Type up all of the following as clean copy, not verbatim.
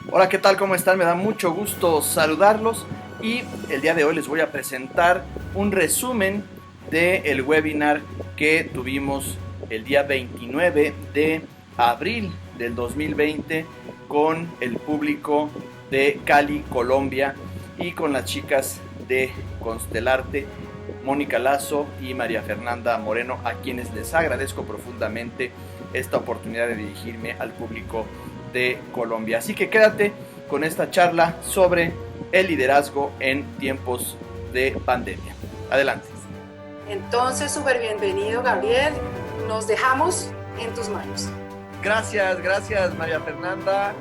Hola, ¿qué tal? ¿Cómo están? Me da mucho gusto saludarlos y el día de hoy les voy a presentar un resumen del webinar que tuvimos el día 29 de abril del 2020 con el público de Cali, Colombia, y con las chicas de Constelarte, Mónica Lazo y María Fernanda Moreno, a quienes les agradezco profundamente esta oportunidad de dirigirme al público de Colombia. Así que quédate con esta charla sobre el liderazgo en tiempos de pandemia. Adelante. Entonces, súper bienvenido, Gabriel. Nos dejamos en tus manos. Gracias María Fernanda.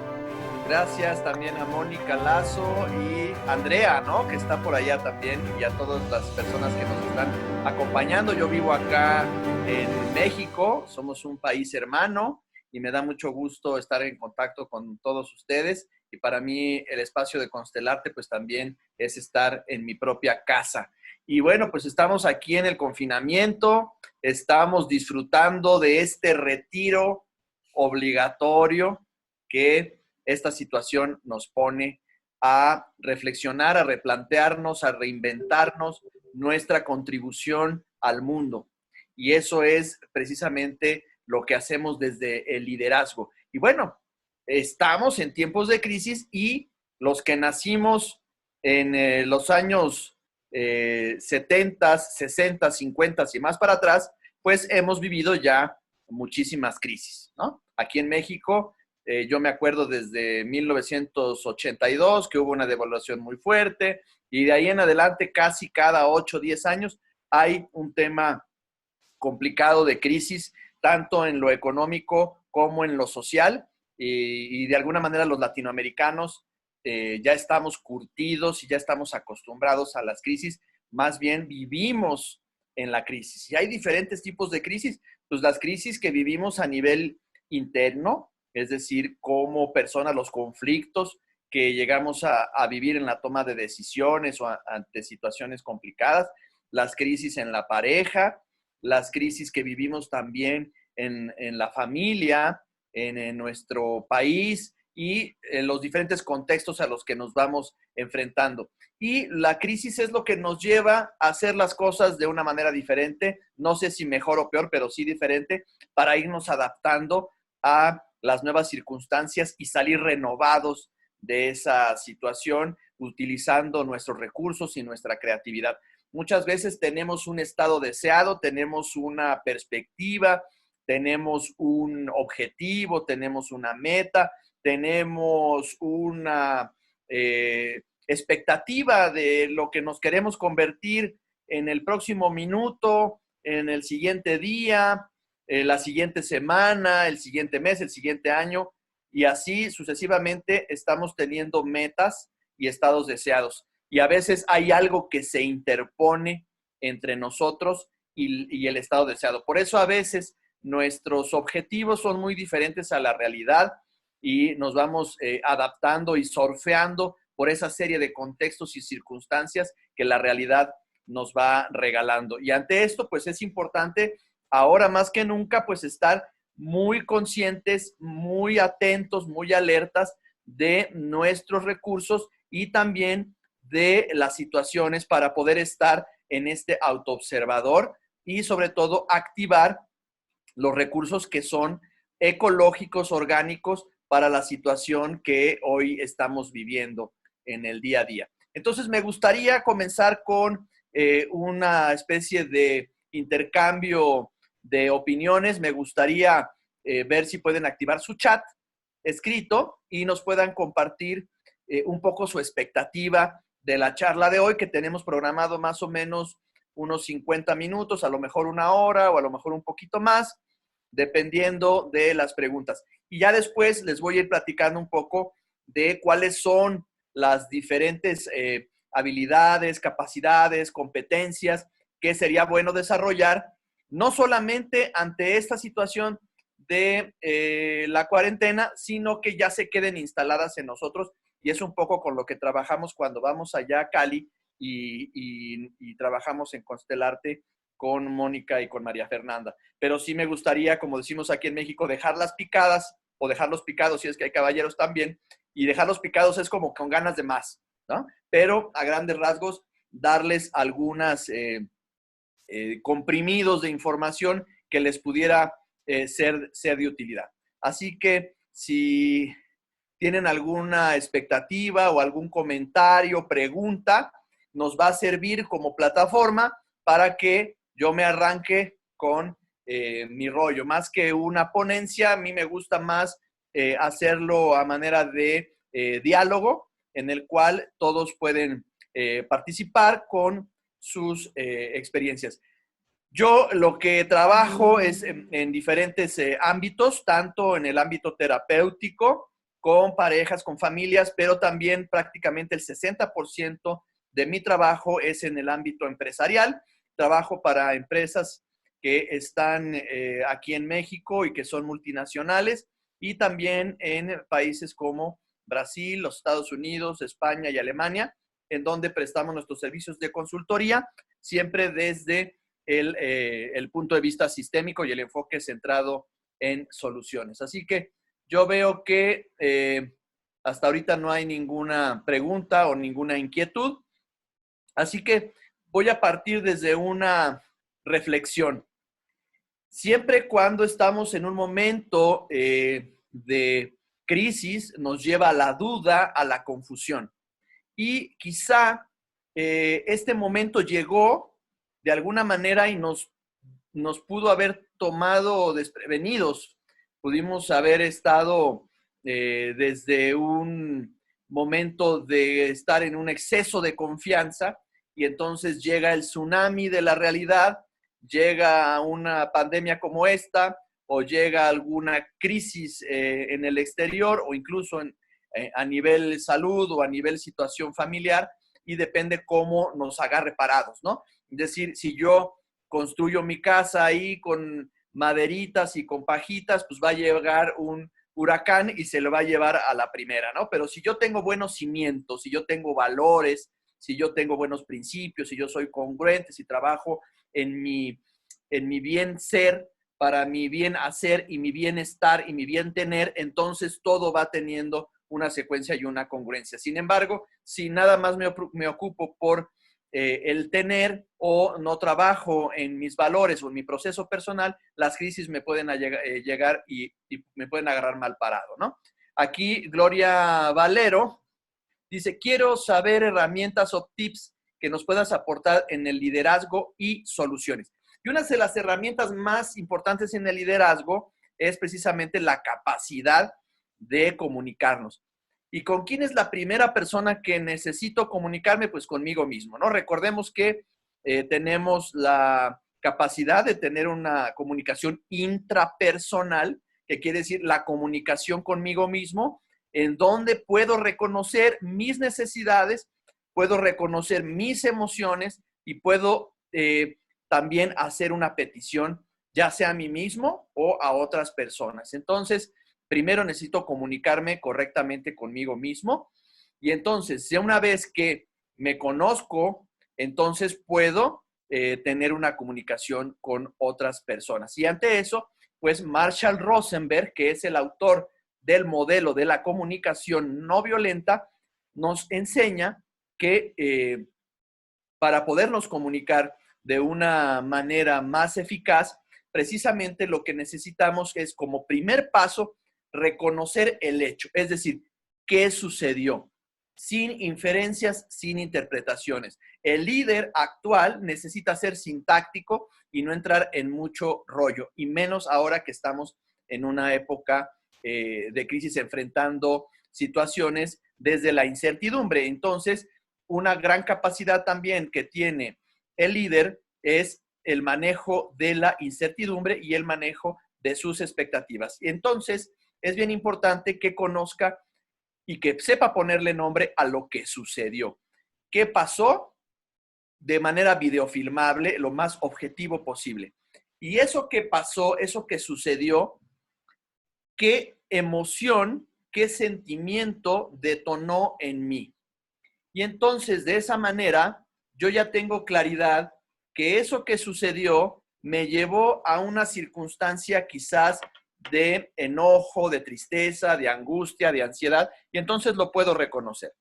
Gracias también a Mónica Lazo y Andrea, ¿no? Que está por allá también, y a todas las personas que nos están acompañando. Yo vivo acá en México, somos un país hermano y me da mucho gusto estar en contacto con todos ustedes. Y para mí el espacio de Constelarte pues también es estar en mi propia casa. Y bueno, pues estamos aquí en el confinamiento, estamos disfrutando de este retiro obligatorio que esta situación nos pone a reflexionar, a replantearnos, a reinventarnos nuestra contribución al mundo. Y eso es precisamente lo que hacemos desde el liderazgo. Y bueno, estamos en tiempos de crisis y los que nacimos en los años 70, 60, 50 y más para atrás, pues hemos vivido ya muchísimas crisis, ¿no? Aquí en México yo me acuerdo desde 1982 que hubo una devaluación muy fuerte, y de ahí en adelante casi cada 8 o 10 años hay un tema complicado de crisis, tanto en lo económico como en lo social, y de alguna manera los latinoamericanos ya estamos curtidos y ya estamos acostumbrados a las crisis, más bien vivimos en la crisis. Y hay diferentes tipos de crisis, pues las crisis que vivimos a nivel interno, es decir, como personas, los conflictos que llegamos a vivir en la toma de decisiones o ante situaciones complicadas, las crisis en la pareja, las crisis que vivimos también en la familia, en nuestro país y en los diferentes contextos a los que nos vamos enfrentando. Y la crisis es lo que nos lleva a hacer las cosas de una manera diferente, no sé si mejor o peor, pero sí diferente, para irnos adaptando a las nuevas circunstancias y salir renovados de esa situación, utilizando nuestros recursos y nuestra creatividad. Muchas veces tenemos un estado deseado, tenemos una perspectiva, tenemos un objetivo, tenemos una meta, tenemos una expectativa de lo que nos queremos convertir en el próximo minuto, en el siguiente día, la siguiente semana, el siguiente mes, el siguiente año, y así sucesivamente estamos teniendo metas y estados deseados. Y a veces hay algo que se interpone entre nosotros y el estado deseado. Por eso a veces nuestros objetivos son muy diferentes a la realidad y nos vamos adaptando y surfeando por esa serie de contextos y circunstancias que la realidad nos va regalando. Y ante esto, pues es importante ahora más que nunca, pues estar muy conscientes, muy atentos, muy alertas de nuestros recursos y también de las situaciones para poder estar en este autoobservador y sobre todo activar los recursos que son ecológicos, orgánicos para la situación que hoy estamos viviendo en el día a día. Entonces me gustaría comenzar con una especie de intercambio de opiniones. Me gustaría ver si pueden activar su chat escrito y nos puedan compartir un poco su expectativa de la charla de hoy, que tenemos programado más o menos unos 50 minutos, a lo mejor una hora o a lo mejor un poquito más, dependiendo de las preguntas. Y ya después les voy a ir platicando un poco de cuáles son las diferentes habilidades, capacidades, competencias que sería bueno desarrollar, no solamente ante esta situación de la cuarentena, sino que ya se queden instaladas en nosotros, y es un poco con lo que trabajamos cuando vamos allá a Cali y trabajamos en Constelarte con Mónica y con María Fernanda. Pero sí me gustaría, como decimos aquí en México, dejarlas picadas o dejarlos picados si es que hay caballeros también, y dejarlos picados es como con ganas de más, ¿no? Pero a grandes rasgos, darles algunas comprimidos de información que les pudiera ser de utilidad. Así que si tienen alguna expectativa o algún comentario, pregunta, nos va a servir como plataforma para que yo me arranque con mi rollo. Más que una ponencia, a mí me gusta más hacerlo a manera de diálogo, en el cual todos pueden participar con sus experiencias. Yo lo que trabajo es en diferentes ámbitos, tanto en el ámbito terapéutico, con parejas, con familias, pero también prácticamente el 60% de mi trabajo es en el ámbito empresarial. Trabajo para empresas que están aquí en México y que son multinacionales, y también en países como Brasil, los Estados Unidos, España y Alemania, en donde prestamos nuestros servicios de consultoría, siempre desde el punto de vista sistémico y el enfoque centrado en soluciones. Así que yo veo que hasta ahorita no hay ninguna pregunta o ninguna inquietud. Así que voy a partir desde una reflexión. Siempre cuando estamos en un momento de crisis, nos lleva a la duda, a la confusión. Y quizá este momento llegó de alguna manera y nos pudo haber tomado desprevenidos. Pudimos haber estado desde un momento de estar en un exceso de confianza, y entonces llega el tsunami de la realidad, llega una pandemia como esta, o llega alguna crisis en el exterior, o incluso a nivel salud o a nivel situación familiar, y depende cómo nos agarre parados, ¿no? Es decir, si yo construyo mi casa ahí con maderitas y con pajitas, pues va a llegar un huracán y se lo va a llevar a la primera, ¿no? Pero si yo tengo buenos cimientos, si yo tengo valores, si yo tengo buenos principios, si yo soy congruente, si trabajo en mi bien ser, para mi bien hacer y mi bienestar y mi bien tener, entonces todo va teniendo una secuencia y una congruencia. Sin embargo, si nada más me ocupo por el tener, o no trabajo en mis valores o en mi proceso personal, las crisis me pueden llegar y me pueden agarrar mal parado, ¿no? Aquí Gloria Valero dice: quiero saber herramientas o tips que nos puedas aportar en el liderazgo y soluciones. Y una de las herramientas más importantes en el liderazgo es precisamente la capacidad de comunicarnos. ¿Y con quién es la primera persona que necesito comunicarme? Pues conmigo mismo, ¿no? Recordemos que tenemos la capacidad de tener una comunicación intrapersonal, que quiere decir la comunicación conmigo mismo, en donde puedo reconocer mis necesidades, puedo reconocer mis emociones y puedo también hacer una petición, ya sea a mí mismo o a otras personas. Entonces, primero necesito comunicarme correctamente conmigo mismo, y entonces, ya una vez que me conozco, entonces puedo tener una comunicación con otras personas. Y ante eso, pues Marshall Rosenberg, que es el autor del modelo de la comunicación no violenta, nos enseña que para podernos comunicar de una manera más eficaz, precisamente lo que necesitamos es, como primer paso, reconocer el hecho, es decir, qué sucedió, sin inferencias, sin interpretaciones. El líder actual necesita ser sintáctico y no entrar en mucho rollo, y menos ahora que estamos en una época de crisis, enfrentando situaciones desde la incertidumbre. Entonces, una gran capacidad también que tiene el líder es el manejo de la incertidumbre y el manejo de sus expectativas. Entonces, es bien importante que conozca y que sepa ponerle nombre a lo que sucedió. ¿Qué pasó? De manera videofilmable, lo más objetivo posible. Y eso que pasó, eso que sucedió, ¿qué emoción, qué sentimiento detonó en mí? Y entonces, de esa manera, yo ya tengo claridad que eso que sucedió me llevó a una circunstancia quizás de enojo, de tristeza, de angustia, de ansiedad, y entonces lo puedo reconocer.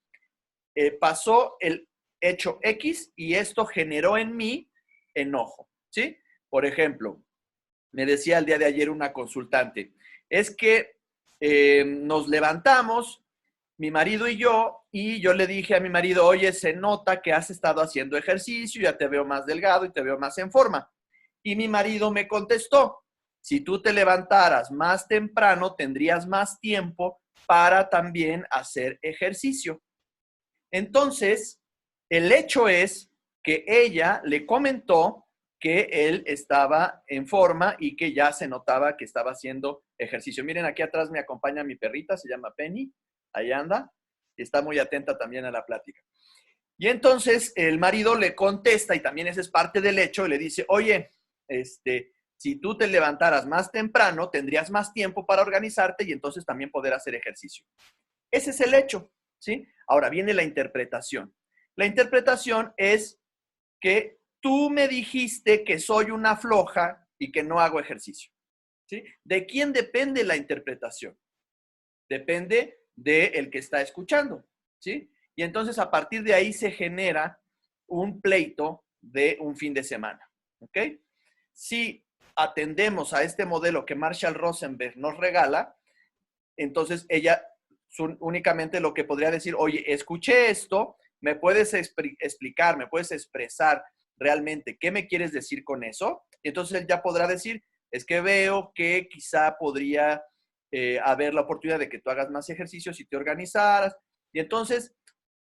Pasó el hecho X y esto generó en mí enojo, ¿sí? Por ejemplo, me decía el día de ayer una consultante, es que nos levantamos, mi marido y yo le dije a mi marido, oye, se nota que has estado haciendo ejercicio, ya te veo más delgado y te veo más en forma. Y mi marido me contestó, si tú te levantaras más temprano, tendrías más tiempo para también hacer ejercicio. Entonces, el hecho es que ella le comentó que él estaba en forma y que ya se notaba que estaba haciendo ejercicio. Miren, aquí atrás me acompaña mi perrita, se llama Penny, ahí anda, y está muy atenta también a la plática. Y entonces el marido le contesta, y también ese es parte del hecho, le dice, oye, si tú te levantaras más temprano, tendrías más tiempo para organizarte y entonces también poder hacer ejercicio. Ese es el hecho, ¿sí? Ahora viene la interpretación. La interpretación es que tú me dijiste que soy una floja y que no hago ejercicio, ¿sí? ¿De quién depende la interpretación? Depende del que está escuchando, ¿sí? Y entonces a partir de ahí se genera un pleito de un fin de semana, ¿ok? Si atendemos a este modelo que Marshall Rosenberg nos regala, entonces ella únicamente lo que podría decir, oye, escuché esto, ¿me puedes explicar, me puedes expresar realmente qué me quieres decir con eso? Y entonces él ya podrá decir, es que veo que quizá podría haber la oportunidad de que tú hagas más ejercicios y te organizaras. Y entonces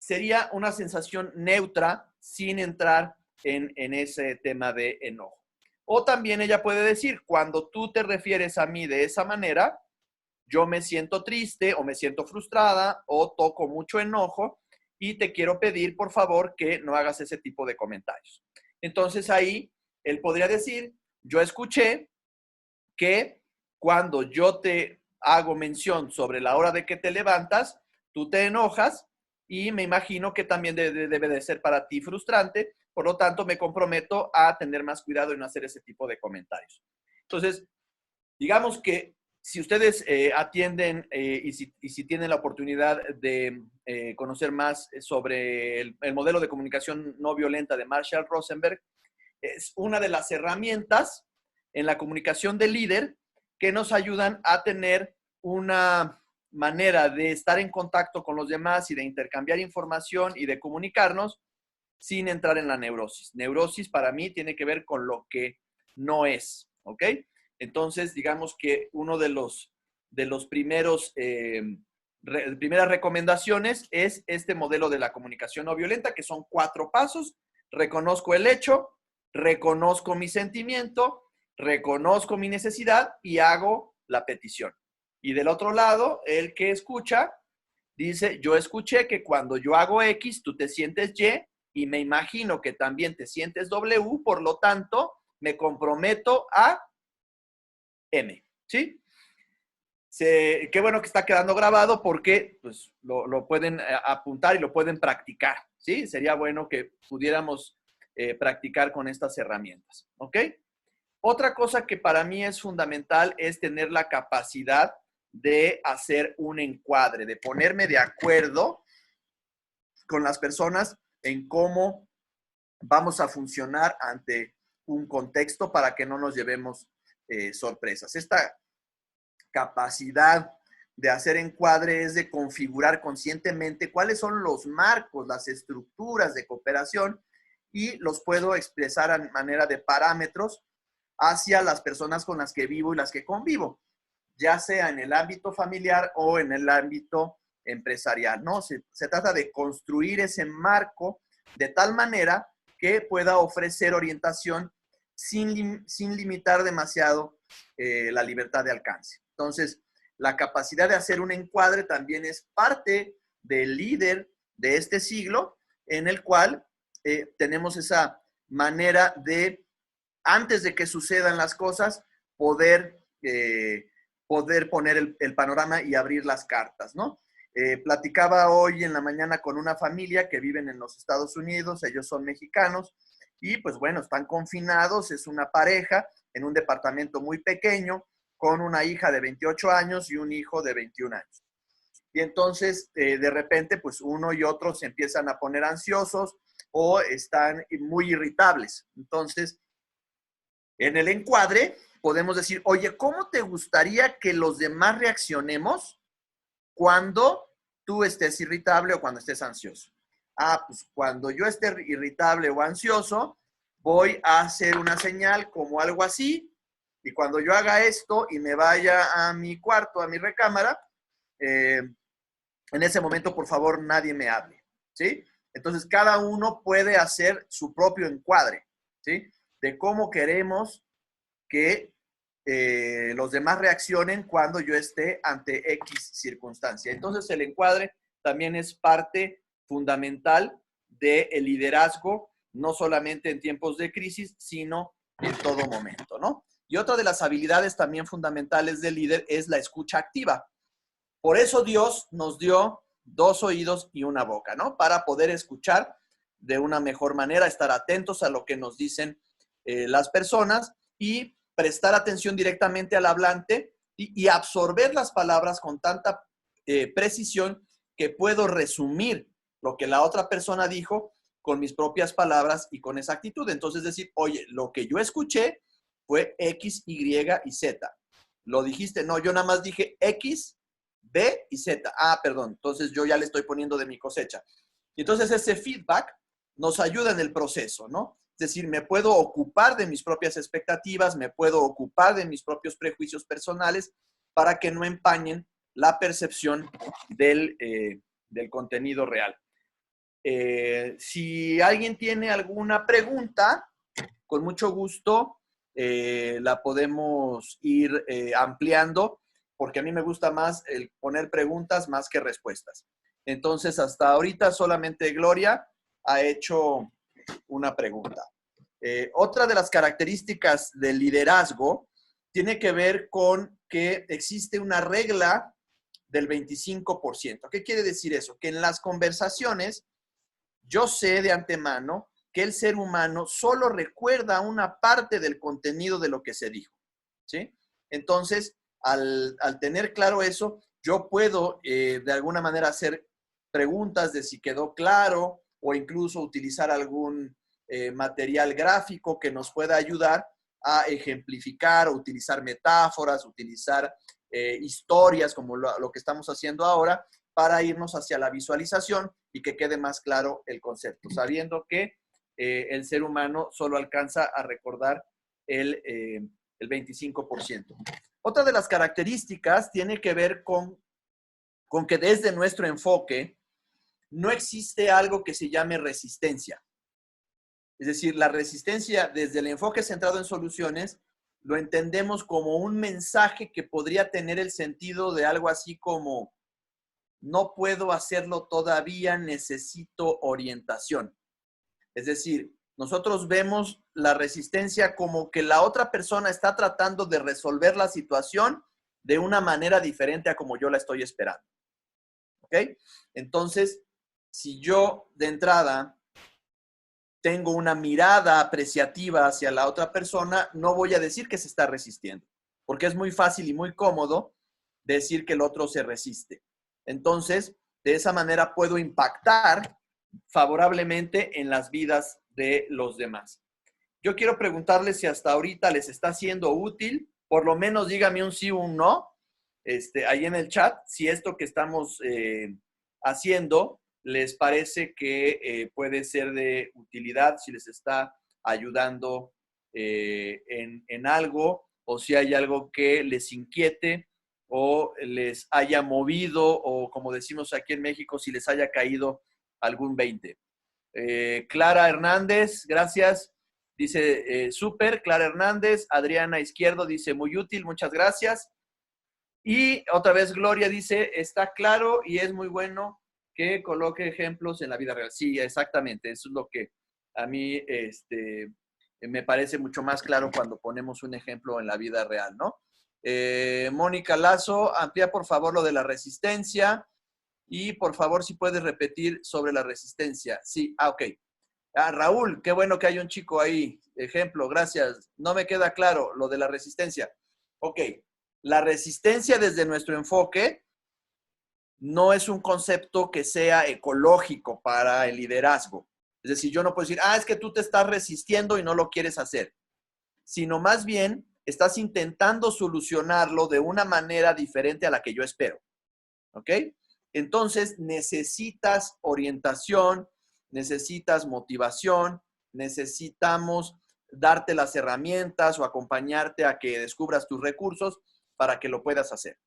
sería una sensación neutra sin entrar en ese tema de enojo. O también ella puede decir, cuando tú te refieres a mí de esa manera, yo me siento triste o me siento frustrada o toco mucho enojo y te quiero pedir, por favor, que no hagas ese tipo de comentarios. Entonces ahí él podría decir, yo escuché que cuando yo te hago mención sobre la hora de que te levantas, tú te enojas y me imagino que también debe de ser para ti frustrante. Por lo tanto, me comprometo a tener más cuidado y no hacer ese tipo de comentarios. Entonces, digamos que si ustedes atienden y si tienen la oportunidad de conocer más sobre el modelo de comunicación no violenta de Marshall Rosenberg, es una de las herramientas en la comunicación del líder que nos ayudan a tener una manera de estar en contacto con los demás y de intercambiar información y de comunicarnos sin entrar en la neurosis. Neurosis para mí tiene que ver con lo que no es, ¿ok? Entonces, digamos que uno de los primeros, primeras recomendaciones es este modelo de la comunicación no violenta, que son 4 pasos. Reconozco el hecho, reconozco mi sentimiento, reconozco mi necesidad y hago la petición. Y del otro lado, el que escucha dice, yo escuché que cuando yo hago X, tú te sientes Y me imagino que también te sientes W, por lo tanto, me comprometo a M, ¿sí? Qué bueno que está quedando grabado porque pues, lo pueden apuntar y lo pueden practicar, ¿sí? Sería bueno que pudiéramos practicar con estas herramientas, ¿ok? Otra cosa que para mí es fundamental es tener la capacidad de hacer un encuadre, de ponerme de acuerdo con las personas en cómo vamos a funcionar ante un contexto para que no nos llevemos sorpresas. Esta capacidad de hacer encuadre es de configurar conscientemente cuáles son los marcos, las estructuras de cooperación y los puedo expresar a manera de parámetros hacia las personas con las que vivo y las que convivo, ya sea en el ámbito familiar o en el ámbito empresarial, ¿no? Se trata de construir ese marco de tal manera que pueda ofrecer orientación sin limitar demasiado la libertad de alcance. Entonces, la capacidad de hacer un encuadre también es parte del líder de este siglo, en el cual tenemos esa manera de, antes de que sucedan las cosas, poder poner el panorama y abrir las cartas, ¿no? Platicaba hoy en la mañana con una familia que viven en los Estados Unidos, ellos son mexicanos, y pues bueno, están confinados, es una pareja en un departamento muy pequeño, con una hija de 28 años y un hijo de 21 años. Y entonces, de repente, pues uno y otro se empiezan a poner ansiosos o están muy irritables. Entonces, en el encuadre podemos decir, oye, ¿cómo te gustaría que los demás reaccionemos cuando tú estés irritable o cuando estés ansioso? Ah, pues cuando yo esté irritable o ansioso, voy a hacer una señal como algo así, y cuando yo haga esto y me vaya a mi cuarto, a mi recámara, en ese momento, por favor, nadie me hable, ¿sí? Entonces, cada uno puede hacer su propio encuadre, ¿sí? De cómo queremos que los demás reaccionen cuando yo esté ante X circunstancia. Entonces, el encuadre también es parte fundamental del liderazgo, no solamente en tiempos de crisis, sino en todo momento, ¿no? Y otra de las habilidades también fundamentales del líder es la escucha activa. Por eso Dios nos dio 2 oídos y una boca, ¿no? Para poder escuchar de una mejor manera, estar atentos a lo que nos dicen las personas y prestar atención directamente al hablante y absorber las palabras con tanta precisión que puedo resumir lo que la otra persona dijo con mis propias palabras y con exactitud. Entonces decir, oye, lo que yo escuché fue X, Y y Z. ¿Lo dijiste? No, yo nada más dije X, B y Z. Ah, perdón, entonces yo ya le estoy poniendo de mi cosecha. Y entonces ese feedback nos ayuda en el proceso, ¿no? Es decir, me puedo ocupar de mis propias expectativas, me puedo ocupar de mis propios prejuicios personales para que no empañen la percepción del contenido real. Si alguien tiene alguna pregunta, con mucho gusto la podemos ir ampliando, porque a mí me gusta más el poner preguntas más que respuestas. Entonces, hasta ahorita solamente Gloria ha hecho una pregunta. Otra de las características del liderazgo tiene que ver con que existe una regla del 25%. ¿Qué quiere decir eso? Que en las conversaciones yo sé de antemano que el ser humano solo recuerda una parte del contenido de lo que se dijo, ¿sí? Entonces, al tener claro eso, yo puedo de alguna manera hacer preguntas de si quedó claro o incluso utilizar algún material gráfico que nos pueda ayudar a ejemplificar o utilizar metáforas, utilizar historias como lo que estamos haciendo ahora para irnos hacia la visualización y que quede más claro el concepto, sabiendo que el ser humano solo alcanza a recordar el 25%. Otra de las características tiene que ver con que desde nuestro enfoque no existe algo que se llame resistencia. Es decir, la resistencia desde el enfoque centrado en soluciones lo entendemos como un mensaje que podría tener el sentido de algo así como no puedo hacerlo todavía, necesito orientación. Es decir, nosotros vemos la resistencia como que la otra persona está tratando de resolver la situación de una manera diferente a como yo la estoy esperando. ¿Ok? Entonces, si yo de entrada tengo una mirada apreciativa hacia la otra persona, no voy a decir que se está resistiendo, porque es muy fácil y muy cómodo decir que el otro se resiste. Entonces, de esa manera puedo impactar favorablemente en las vidas de los demás. Yo quiero preguntarles si hasta ahorita les está siendo útil, por lo menos dígame un sí o un no, ahí en el chat, si esto que estamos haciendo les parece que puede ser de utilidad, si les está ayudando en algo, o si hay algo que les inquiete o les haya movido, o como decimos aquí en México, si les haya caído algún 20. Clara Hernández, gracias. Dice, súper, Clara Hernández. Adriana Izquierdo dice, muy útil, muchas gracias. Y otra vez Gloria dice, está claro y es muy bueno que coloque ejemplos en la vida real. Sí, exactamente, eso es lo que a mí me parece mucho más claro cuando ponemos un ejemplo en la vida real, ¿no? Mónica Lazo, amplía por favor lo de la resistencia y por favor si puedes repetir sobre la resistencia. Sí, ok. Raúl, qué bueno que hay un chico ahí. Ejemplo, gracias. No me queda claro lo de la resistencia. Ok, la resistencia desde nuestro enfoque no es un concepto que sea ecológico para el liderazgo. Es decir, yo no puedo decir, es que tú te estás resistiendo y no lo quieres hacer, sino más bien estás intentando solucionarlo de una manera diferente a la que yo espero. ¿Ok? Entonces, necesitas orientación, necesitas motivación, necesitamos darte las herramientas o acompañarte a que descubras tus recursos para que lo puedas hacer.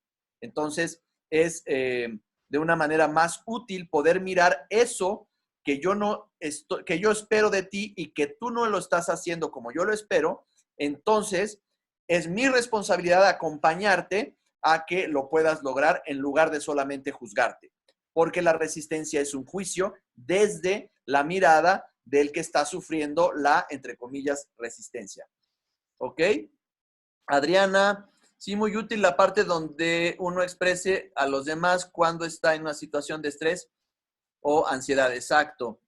Entonces, es de una manera más útil poder mirar eso que que yo espero de ti y que tú no lo estás haciendo como yo lo espero. Entonces, es mi responsabilidad acompañarte a que lo puedas lograr en lugar de solamente juzgarte. Porque la resistencia es un juicio desde la mirada del que está sufriendo la, entre comillas, resistencia. ¿Ok? Adriana, sí, muy útil la parte donde uno exprese a los demás cuando está en una situación de estrés o ansiedad. Exacto.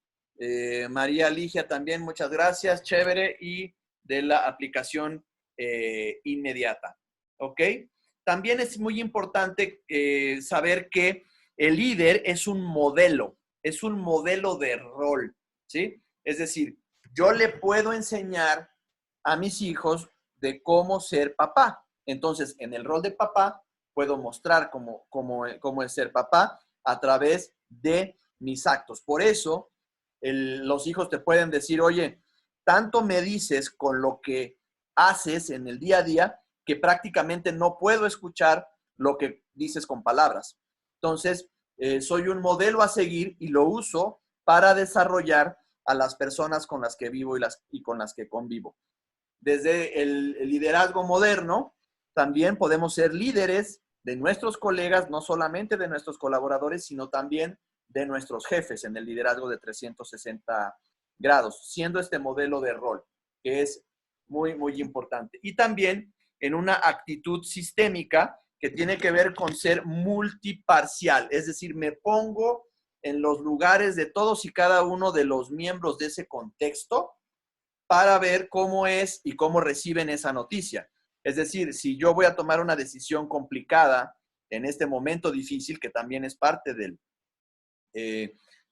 María Ligia también, muchas gracias. Chévere. Y de la aplicación inmediata. ¿Ok? También es muy importante saber que el líder es un modelo de rol, ¿sí? Es decir, yo le puedo enseñar a mis hijos de cómo ser papá. Entonces, en el rol de papá, puedo mostrar cómo es ser papá a través de mis actos. Por eso, los hijos te pueden decir, oye, tanto me dices con lo que haces en el día a día que prácticamente no puedo escuchar lo que dices con palabras. Entonces, soy un modelo a seguir y lo uso para desarrollar a las personas con las que vivo y con las que convivo. Desde el liderazgo moderno, también podemos ser líderes de nuestros colegas, no solamente de nuestros colaboradores, sino también de nuestros jefes en el liderazgo de 360 grados, siendo este modelo de rol, que es muy, muy importante. Y también en una actitud sistémica que tiene que ver con ser multiparcial, es decir, me pongo en los lugares de todos y cada uno de los miembros de ese contexto para ver cómo es y cómo reciben esa noticia. Es decir, si yo voy a tomar una decisión complicada en este momento difícil, que también es parte del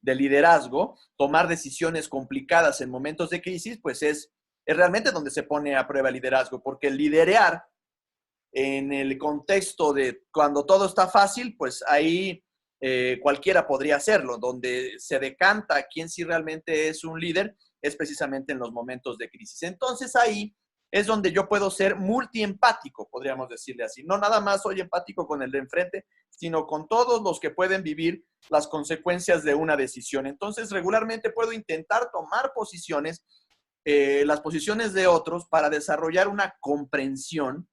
liderazgo, tomar decisiones complicadas en momentos de crisis, pues es realmente donde se pone a prueba el liderazgo, porque el liderear en el contexto de cuando todo está fácil, pues ahí cualquiera podría hacerlo. Donde se decanta quién sí realmente es un líder es precisamente en los momentos de crisis. Entonces ahí es donde yo puedo ser multiempático, podríamos decirle así. No nada más soy empático con el de enfrente, sino con todos los que pueden vivir las consecuencias de una decisión. Entonces regularmente puedo intentar tomar posiciones, las posiciones de otros, para desarrollar una comprensión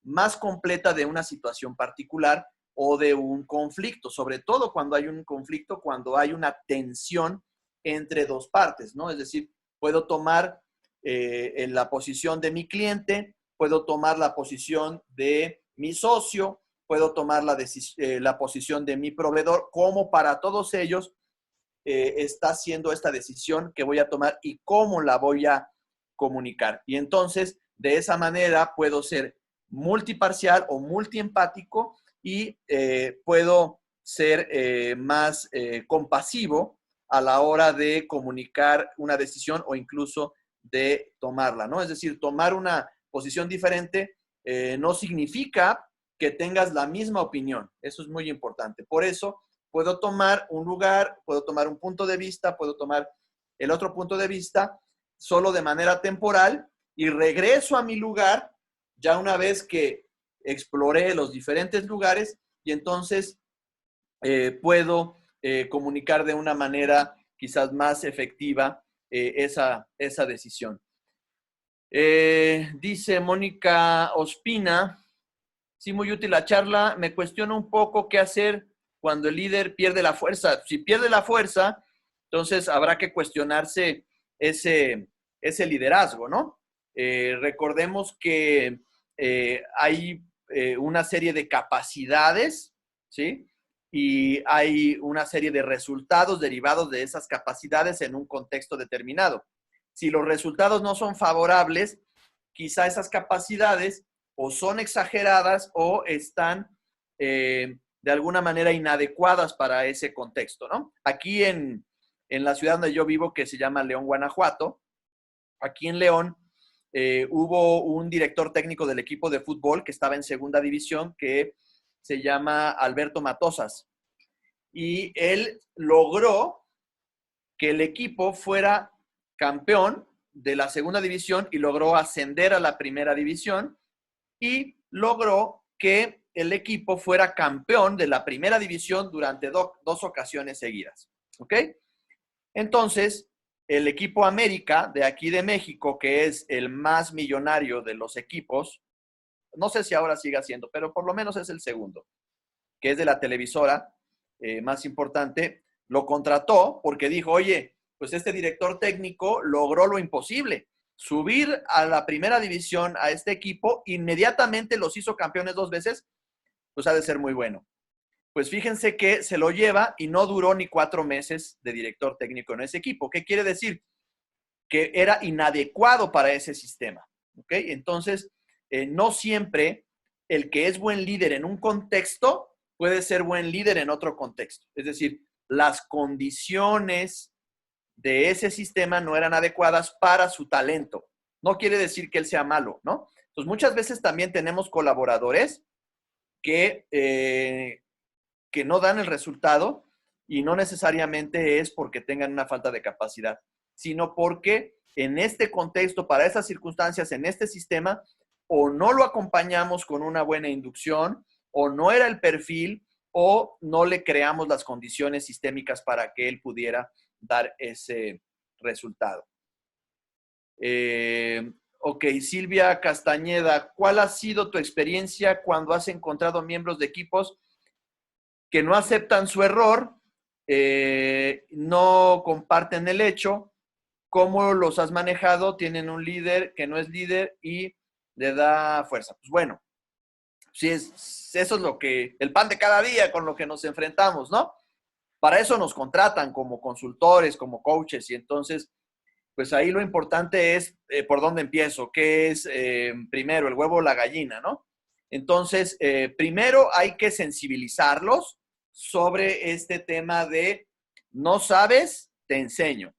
más completa de una situación particular o de un conflicto, sobre todo cuando hay un conflicto, cuando hay una tensión entre dos partes, ¿no? Es decir, puedo tomar en la posición de mi cliente, puedo tomar la posición de mi socio, puedo tomar la posición de mi proveedor, como para todos ellos está haciendo esta decisión que voy a tomar y cómo la voy a comunicar. Y entonces, de esa manera, puedo ser multiparcial o multiempático y puedo ser más compasivo a la hora de comunicar una decisión o incluso de tomarla, ¿no? Es decir, tomar una posición diferente no significa que tengas la misma opinión. Eso es muy importante. Por eso puedo tomar un lugar, puedo tomar un punto de vista, puedo tomar el otro punto de vista solo de manera temporal y regreso a mi lugar ya una vez que exploré los diferentes lugares y entonces puedo comunicar de una manera quizás más efectiva esa decisión. Dice Mónica Ospina, sí, muy útil la charla, me cuestiono un poco qué hacer cuando el líder pierde la fuerza. Si pierde la fuerza, entonces habrá que cuestionarse ese liderazgo, ¿no? Recordemos que hay una serie de capacidades, ¿sí? Y hay una serie de resultados derivados de esas capacidades en un contexto determinado. Si los resultados no son favorables, quizá esas capacidades o son exageradas o están de alguna manera inadecuadas para ese contexto, ¿no? Aquí en la ciudad donde yo vivo, que se llama León, Guanajuato, aquí en León hubo un director técnico del equipo de fútbol que estaba en segunda división que se llama Alberto Matosas. Y él logró que el equipo fuera campeón de la segunda división y logró ascender a la primera división y logró que el equipo fuera campeón de la primera división durante dos ocasiones seguidas. ¿Ok? Entonces, el equipo América de aquí de México, que es el más millonario de los equipos, no sé si ahora siga siendo, pero por lo menos es el segundo, que es de la televisora más importante, lo contrató porque dijo, oye, pues este director técnico logró lo imposible, subir a la primera división a este equipo, inmediatamente los hizo campeones 2 veces, pues ha de ser muy bueno. Pues fíjense que se lo lleva y no duró ni 4 meses de director técnico en ese equipo. ¿Qué quiere decir? Que era inadecuado para ese sistema. ¿Ok? Entonces, no siempre el que es buen líder en un contexto puede ser buen líder en otro contexto. Es decir, las condiciones de ese sistema no eran adecuadas para su talento. No quiere decir que él sea malo, ¿no? Entonces, muchas veces también tenemos colaboradores que no dan el resultado y no necesariamente es porque tengan una falta de capacidad, sino porque en este contexto, para esas circunstancias, en este sistema, o no lo acompañamos con una buena inducción, o no era el perfil, o no le creamos las condiciones sistémicas para que él pudiera dar ese resultado. Ok, Silvia Castañeda, ¿cuál ha sido tu experiencia cuando has encontrado miembros de equipos que no aceptan su error, no comparten el hecho? ¿Cómo los has manejado? Tienen un líder que no es líder y le da fuerza. Pues bueno, sí eso es lo que, el pan de cada día con lo que nos enfrentamos, ¿no? Para eso nos contratan como consultores, como coaches, y entonces, pues ahí lo importante es por dónde empiezo, qué es primero, el huevo o la gallina, ¿no? Entonces, primero hay que sensibilizarlos sobre este tema de no sabes, te enseño.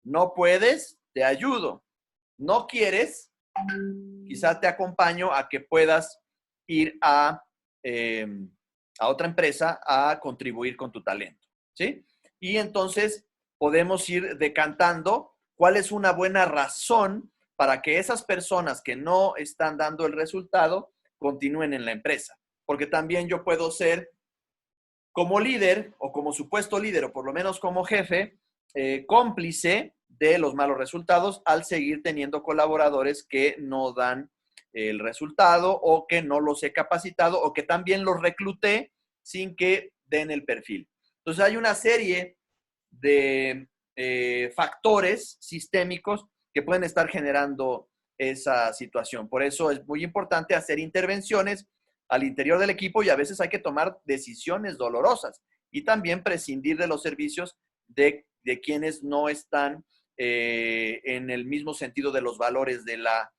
No puedes, te ayudo. No quieres, quizás te acompaño a que puedas ir a otra empresa a contribuir con tu talento, ¿sí? Y entonces podemos ir decantando cuál es una buena razón para que esas personas que no están dando el resultado continúen en la empresa. Porque también yo puedo ser como líder o como supuesto líder o por lo menos como jefe, cómplice de los malos resultados al seguir teniendo colaboradores que no dan el resultado o que no los he capacitado o que también los recluté sin que den el perfil. Entonces hay una serie de factores sistémicos que pueden estar generando esa situación. Por eso es muy importante hacer intervenciones al interior del equipo y a veces hay que tomar decisiones dolorosas y también prescindir de los servicios de quienes no están en el mismo sentido de los valores de la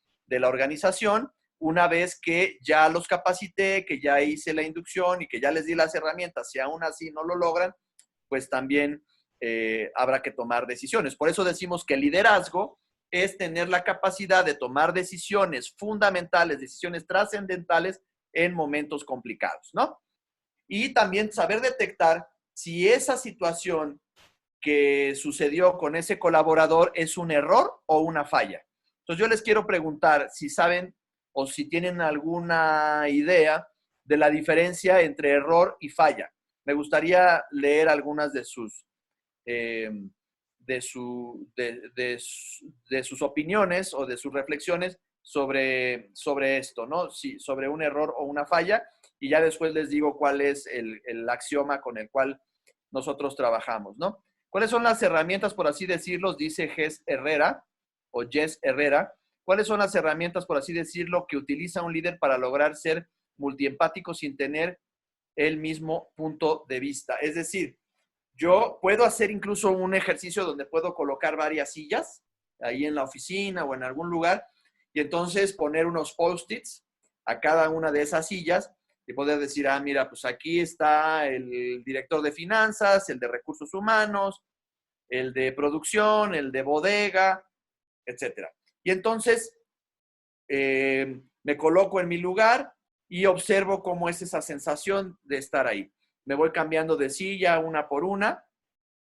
organización. Una vez que ya los capacité, que ya hice la inducción y que ya les di las herramientas, si aún así no lo logran, pues también habrá que tomar decisiones. Por eso decimos que el liderazgo es tener la capacidad de tomar decisiones fundamentales, decisiones trascendentales en momentos complicados, ¿no? Y también saber detectar si esa situación que sucedió con ese colaborador es un error o una falla. Entonces yo les quiero preguntar si saben o si tienen alguna idea de la diferencia entre error y falla. Me gustaría leer algunas de sus opiniones o de sus reflexiones sobre esto, ¿no? Sí, sobre un error o una falla, y ya después les digo cuál es el axioma con el cual nosotros trabajamos, ¿no? ¿Cuáles son las herramientas, por así decirlo? Dice Jess Herrera, o Jess Herrera. ¿Cuáles son las herramientas, por así decirlo, que utiliza un líder para lograr ser multiempático sin tener el mismo punto de vista? Es decir, yo puedo hacer incluso un ejercicio donde puedo colocar varias sillas ahí en la oficina o en algún lugar y entonces poner unos post-its a cada una de esas sillas y poder decir, ah, mira, pues aquí está el director de finanzas, el de recursos humanos, el de producción, el de bodega, etcétera. Y entonces me coloco en mi lugar y observo cómo es esa sensación de estar ahí. Me voy cambiando de silla una por una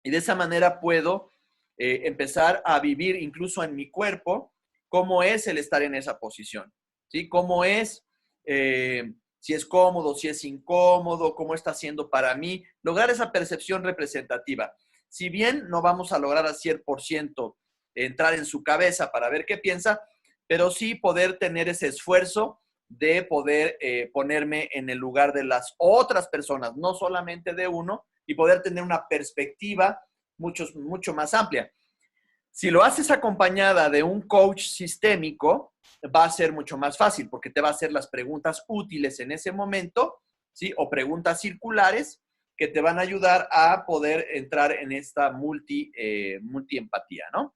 y de esa manera puedo empezar a vivir incluso en mi cuerpo cómo es el estar en esa posición, ¿sí? Cómo es, si es cómodo, si es incómodo, cómo está siendo para mí, lograr esa percepción representativa. Si bien no vamos a lograr al 100% entrar en su cabeza para ver qué piensa, pero sí poder tener ese esfuerzo de poder ponerme en el lugar de las otras personas, no solamente de uno, y poder tener una perspectiva mucho más amplia. Si lo haces acompañada de un coach sistémico, va a ser mucho más fácil porque te va a hacer las preguntas útiles en ese momento, ¿sí? O preguntas circulares que te van a ayudar a poder entrar en esta multi-empatía, ¿no?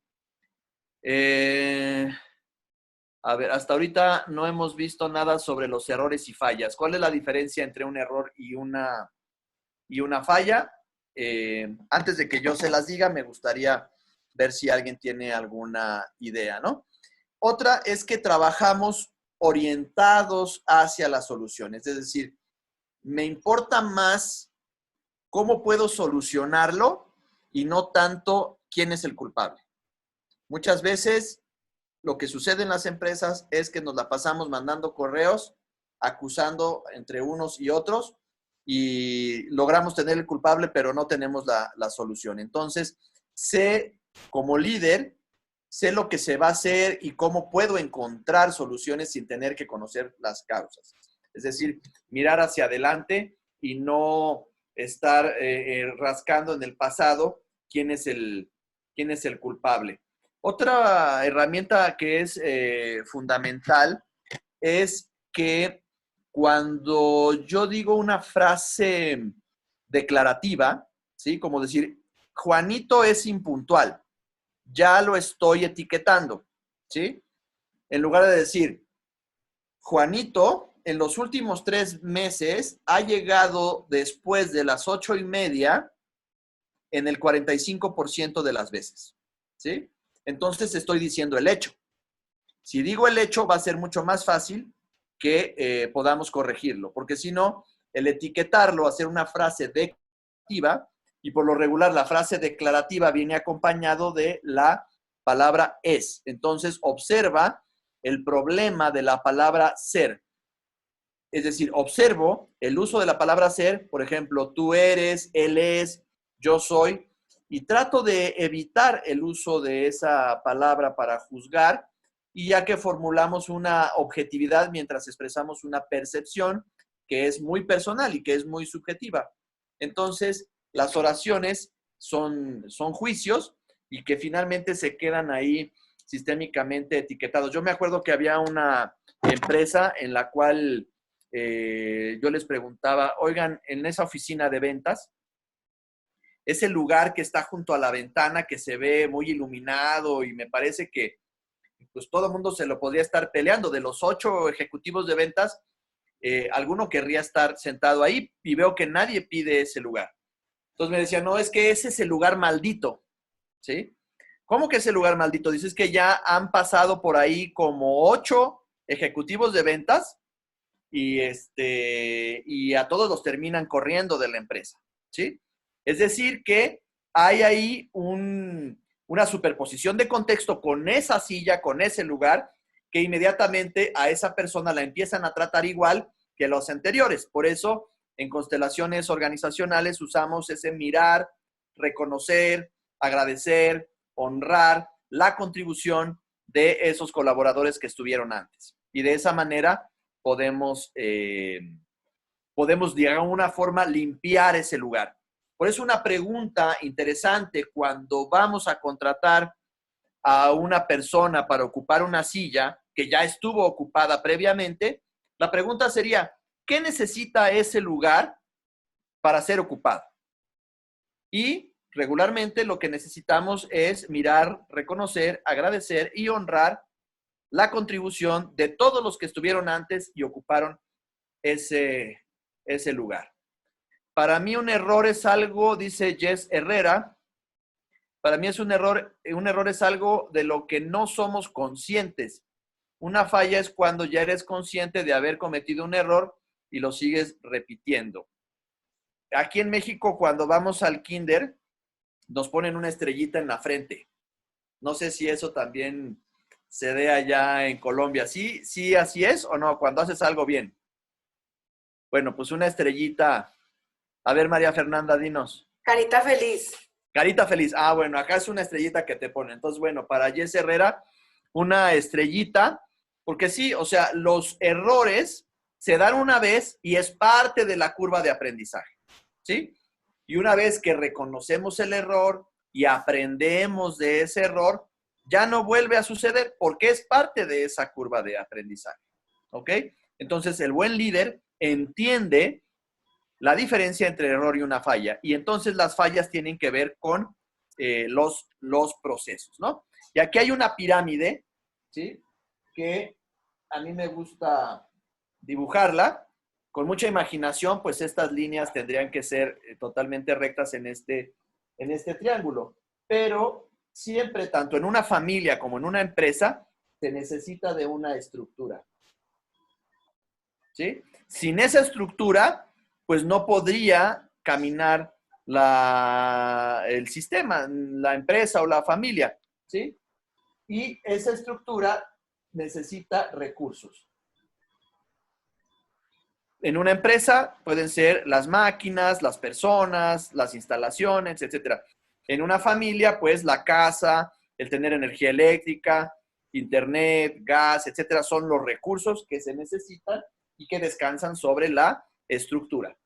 A ver, hasta ahorita no hemos visto nada sobre los errores y fallas. ¿Cuál es la diferencia entre un error y una falla? Antes de que yo se las diga, me gustaría ver si alguien tiene alguna idea, ¿no? Otra es que trabajamos orientados hacia las soluciones, es decir, me importa más cómo puedo solucionarlo y no tanto quién es el culpable. Muchas veces lo que sucede en las empresas es que nos la pasamos mandando correos, acusando entre unos y otros y logramos tener el culpable, pero no tenemos la solución. Entonces, sé como líder, sé lo que se va a hacer y cómo puedo encontrar soluciones sin tener que conocer las causas. Es decir, mirar hacia adelante y no estar rascando en el pasado quién es el culpable. Otra herramienta que es fundamental es que cuando yo digo una frase declarativa, ¿sí? Como decir, Juanito es impuntual, ya lo estoy etiquetando, ¿sí? En lugar de decir, Juanito en los últimos 3 meses ha llegado después de las 8:30 en el 45% de las veces, ¿sí? Entonces estoy diciendo el hecho. Si digo el hecho, va a ser mucho más fácil que podamos corregirlo, porque si no, el etiquetarlo, hacer una frase declarativa, y por lo regular la frase declarativa viene acompañado de la palabra es. Entonces, observa el problema de la palabra ser. Es decir, observo el uso de la palabra ser, por ejemplo, tú eres, él es, yo soy, y trato de evitar el uso de esa palabra para juzgar, y ya que formulamos una objetividad mientras expresamos una percepción que es muy personal y que es muy subjetiva. Entonces, las oraciones son juicios y que finalmente se quedan ahí sistémicamente etiquetados. Yo me acuerdo que había una empresa en la cual yo les preguntaba, oigan, en esa oficina de ventas, ese lugar que está junto a la ventana que se ve muy iluminado y me parece que pues todo el mundo se lo podría estar peleando. De los 8 ejecutivos de ventas, alguno querría estar sentado ahí y veo que nadie pide ese lugar. Entonces me decía, no, es que ese es el lugar maldito, ¿sí? ¿Cómo que es el lugar maldito? Dices que ya han pasado por ahí como 8 ejecutivos de ventas y a todos los terminan corriendo de la empresa, ¿sí? Es decir, que hay ahí una superposición de contexto con esa silla, con ese lugar, que inmediatamente a esa persona la empiezan a tratar igual que los anteriores. Por eso, en constelaciones organizacionales usamos ese mirar, reconocer, agradecer, honrar la contribución de esos colaboradores que estuvieron antes. Y de esa manera podemos de alguna forma limpiar ese lugar. Por eso una pregunta interesante cuando vamos a contratar a una persona para ocupar una silla que ya estuvo ocupada previamente, la pregunta sería, ¿qué necesita ese lugar para ser ocupado? Y regularmente lo que necesitamos es mirar, reconocer, agradecer y honrar la contribución de todos los que estuvieron antes y ocuparon ese lugar. Para mí un error es algo, dice Jess Herrera, para mí es un error es algo de lo que no somos conscientes. Una falla es cuando ya eres consciente de haber cometido un error y lo sigues repitiendo. Aquí en México, cuando vamos al kinder, nos ponen una estrellita en la frente. No sé si eso también se dé allá en Colombia. ¿Sí, sí así es o no? Cuando haces algo bien. Bueno, pues una estrellita. A ver, María Fernanda, dinos. Carita feliz. Carita feliz. Ah, bueno, acá es una estrellita que te pone. Entonces, bueno, para Jess Herrera, una estrellita, porque sí, o sea, los errores se dan una vez y es parte de la curva de aprendizaje, ¿sí? Y una vez que reconocemos el error y aprendemos de ese error, ya no vuelve a suceder porque es parte de esa curva de aprendizaje, ¿ok? Entonces, el buen líder entiende la diferencia entre error y una falla. Y entonces las fallas tienen que ver con los procesos, ¿no? Y aquí hay una pirámide, ¿sí? Que a mí me gusta dibujarla. Con mucha imaginación, pues estas líneas tendrían que ser totalmente rectas en este triángulo. Pero siempre, tanto en una familia como en una empresa, se necesita de una estructura, ¿sí? Sin esa estructura, pues no podría caminar el sistema, la empresa o la familia, ¿sí? Y esa estructura necesita recursos. En una empresa pueden ser las máquinas, las personas, las instalaciones, etcétera. En una familia, pues la casa, el tener energía eléctrica, internet, gas, etcétera, son los recursos que se necesitan y que descansan sobre la estructura.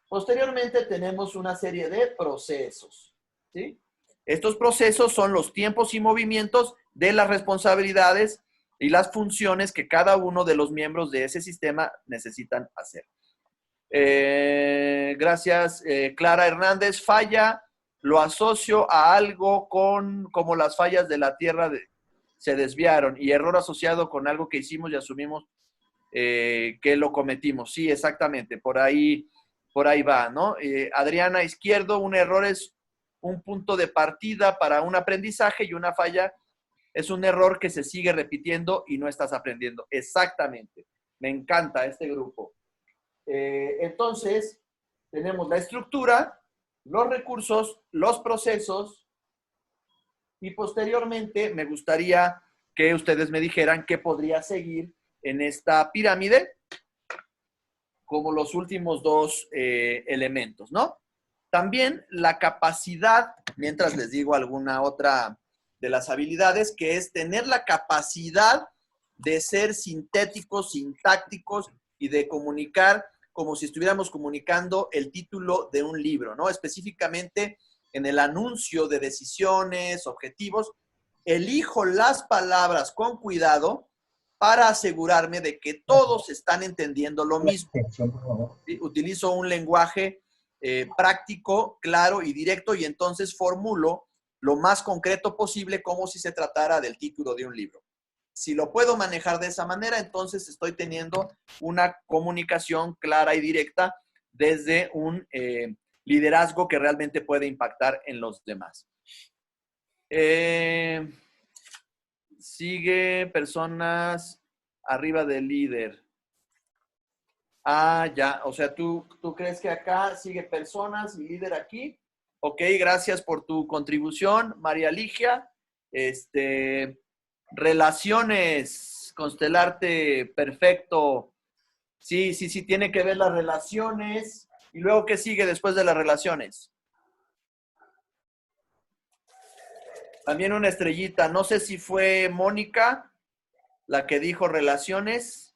Posteriormente tenemos una serie de procesos, ¿sí? Estos procesos son los tiempos y movimientos de las responsabilidades y las funciones que cada uno de los miembros de ese sistema necesitan hacer. Gracias, Clara Hernández. Falla, lo asocio a algo como las fallas de la Tierra se desviaron, y error asociado con algo que hicimos y asumimos que lo cometimos. Sí, exactamente, por ahí va, ¿no? Adriana Izquierdo, un error es un punto de partida para un aprendizaje y una falla es un error que se sigue repitiendo y no estás aprendiendo. Exactamente. Me encanta este grupo. Entonces, tenemos la estructura, los recursos, los procesos, y posteriormente me gustaría que ustedes me dijeran qué podría seguir en esta pirámide como los últimos dos elementos, ¿no? También la capacidad, mientras les digo alguna otra de las habilidades, que es tener la capacidad de ser sintéticos, sintácticos y de comunicar como si estuviéramos comunicando el título de un libro, ¿no? Específicamente en el anuncio de decisiones, objetivos, elijo las palabras con cuidado para asegurarme de que todos están entendiendo lo mismo. ¿Sí? Utilizo un lenguaje práctico, claro y directo, y entonces formulo lo más concreto posible como si se tratara del título de un libro. Si lo puedo manejar de esa manera, entonces estoy teniendo una comunicación clara y directa desde un liderazgo que realmente puede impactar en los demás. Sigue personas arriba del líder. Ah, ya. O sea, ¿tú crees que acá sigue personas y líder aquí? Ok, gracias por tu contribución, María Ligia. Relaciones, constelarte, perfecto. Sí, tiene que ver las relaciones. ¿Y luego qué sigue después de las relaciones? También una estrellita. No sé si fue Mónica la que dijo relaciones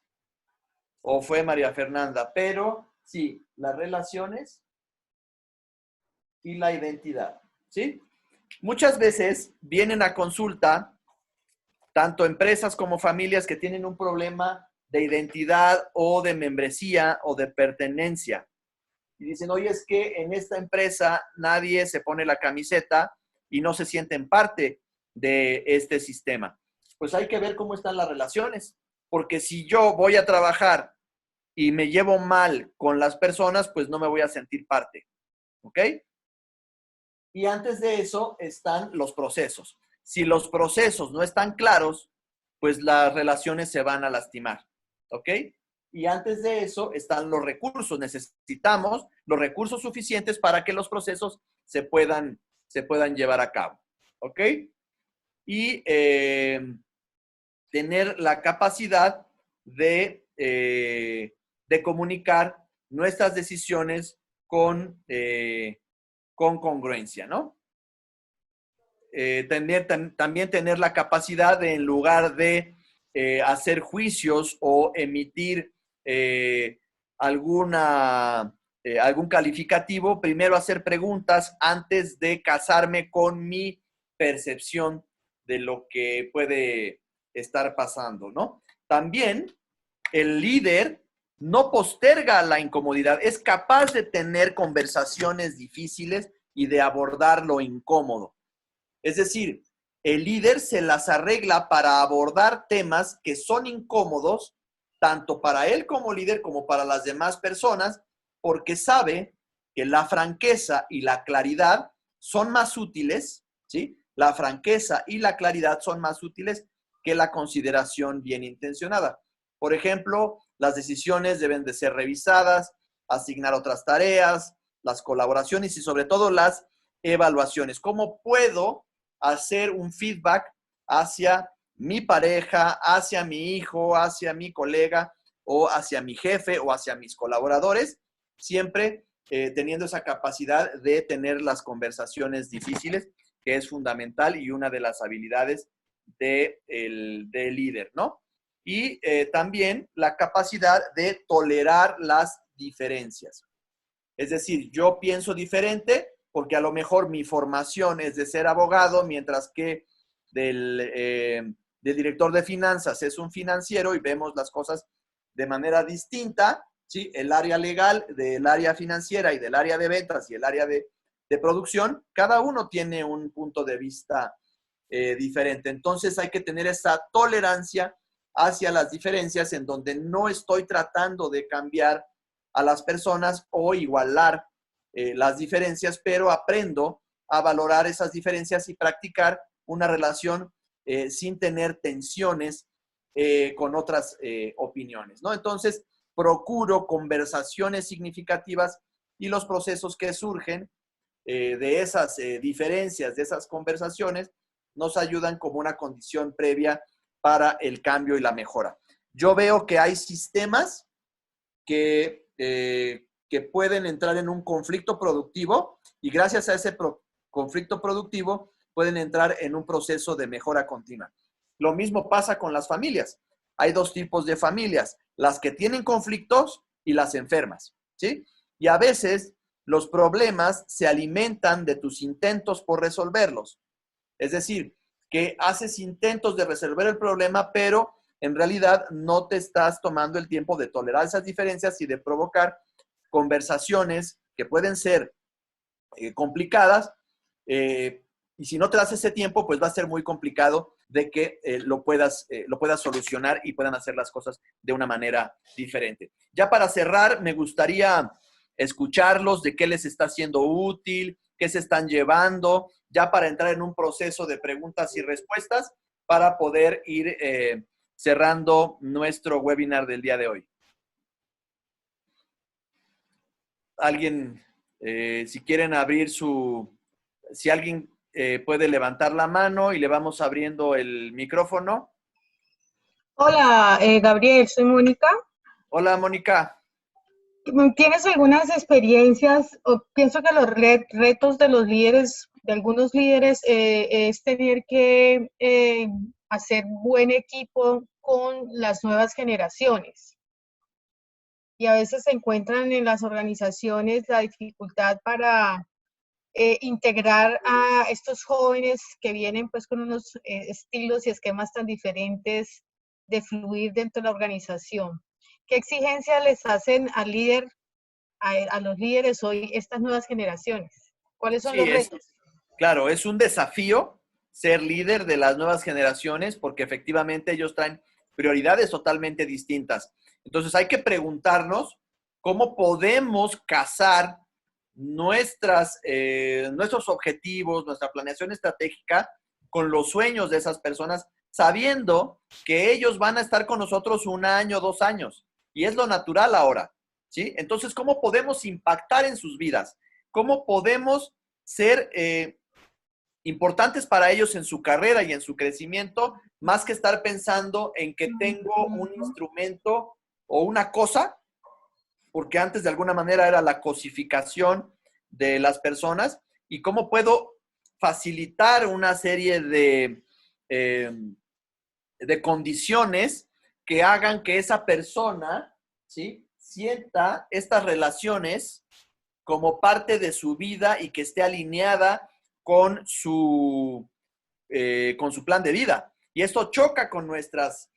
o fue María Fernanda, pero sí, las relaciones y la identidad, ¿sí? Muchas veces vienen a consulta tanto empresas como familias que tienen un problema de identidad o de membresía o de pertenencia. Y dicen, oye, es que en esta empresa nadie se pone la camiseta y no se sienten parte de este sistema. pues hay que ver cómo están las relaciones. Porque si yo voy a trabajar y me llevo mal con las personas, pues no me voy a sentir parte. ¿Ok? Y antes de eso están los procesos. Si los procesos no están claros, pues las relaciones se van a lastimar. ¿Ok? Y antes de eso están los recursos. Necesitamos los recursos suficientes para que los procesos se puedan llevar a cabo. ¿Ok? Y tener la capacidad de comunicar nuestras decisiones con congruencia, ¿no? También tener la capacidad de, en lugar de hacer juicios o emitir algún calificativo, primero hacer preguntas antes de casarme con mi percepción de lo que puede estar pasando, ¿no? También el líder no posterga la incomodidad, es capaz de tener conversaciones difíciles y de abordar lo incómodo. Es decir, el líder se las arregla para abordar temas que son incómodos, tanto para él como líder como para las demás personas, porque sabe que la franqueza y la claridad son más útiles, ¿sí? La franqueza y la claridad son más útiles que la consideración bien intencionada. Por ejemplo, las decisiones deben de ser revisadas, asignar otras tareas, las colaboraciones y sobre todo las evaluaciones. ¿Cómo puedo hacer un feedback hacia mi pareja, hacia mi hijo, hacia mi colega o hacia mi jefe o hacia mis colaboradores? Siempre teniendo esa capacidad de tener las conversaciones difíciles, que es fundamental y una de las habilidades del líder, ¿no? Y también la capacidad de tolerar las diferencias. Es decir, yo pienso diferente porque a lo mejor mi formación es de ser abogado, mientras que del director de finanzas es un financiero y vemos las cosas de manera distinta, ¿sí? El área legal del área financiera y del área de ventas y el área de producción, cada uno tiene un punto de vista diferente. Entonces hay que tener esa tolerancia hacia las diferencias en donde no estoy tratando de cambiar a las personas o igualar las diferencias, pero aprendo a valorar esas diferencias y practicar una relación sin tener tensiones con otras opiniones, ¿no? Entonces, procuro conversaciones significativas y los procesos que surgen de esas diferencias, de esas conversaciones, nos ayudan como una condición previa para el cambio y la mejora. Yo veo que hay sistemas que pueden entrar en un conflicto productivo y gracias a ese conflicto productivo pueden entrar en un proceso de mejora continua. Lo mismo pasa con las familias. Hay dos tipos de familias, las que tienen conflictos y las enfermas, ¿sí? Y a veces los problemas se alimentan de tus intentos por resolverlos. Es decir, que haces intentos de resolver el problema, pero en realidad no te estás tomando el tiempo de tolerar esas diferencias y de provocar conversaciones que pueden ser complicadas. Y si no te das ese tiempo, pues va a ser muy complicado de que lo puedas solucionar y puedan hacer las cosas de una manera diferente. Ya para cerrar, me gustaría escucharlos de qué les está siendo útil, qué se están llevando, ya para entrar en un proceso de preguntas y respuestas para poder ir cerrando nuestro webinar del día de hoy. Alguien, si quieren abrir si alguien puede levantar la mano y le vamos abriendo el micrófono. Hola, Gabriel, soy Mónica. Hola, Mónica. ¿Tienes algunas experiencias? O pienso que los retos de los líderes, de algunos líderes, es tener que hacer buen equipo con las nuevas generaciones. Y a veces se encuentran en las organizaciones la dificultad para integrar a estos jóvenes que vienen pues con unos estilos y esquemas tan diferentes de fluir dentro de la organización. ¿Qué exigencias les hacen al líder, a los líderes hoy estas nuevas generaciones? ¿Cuáles son Sí, los retos? claro, es un desafío ser líder de las nuevas generaciones porque efectivamente ellos traen prioridades totalmente distintas. Entonces hay que preguntarnos cómo podemos casar nuestros objetivos, nuestra planeación estratégica con los sueños de esas personas, sabiendo que ellos van a estar con nosotros 1 año, 2 años. Y es lo natural ahora, ¿sí? Entonces, ¿cómo podemos impactar en sus vidas? ¿Cómo podemos ser importantes para ellos en su carrera y en su crecimiento, más que estar pensando en que tengo un instrumento o una cosa, porque antes de alguna manera era la cosificación de las personas, y cómo puedo facilitar una serie de condiciones que hagan que esa persona, ¿sí?, sienta estas relaciones como parte de su vida y que esté alineada con su plan de vida. Y esto choca con nuestras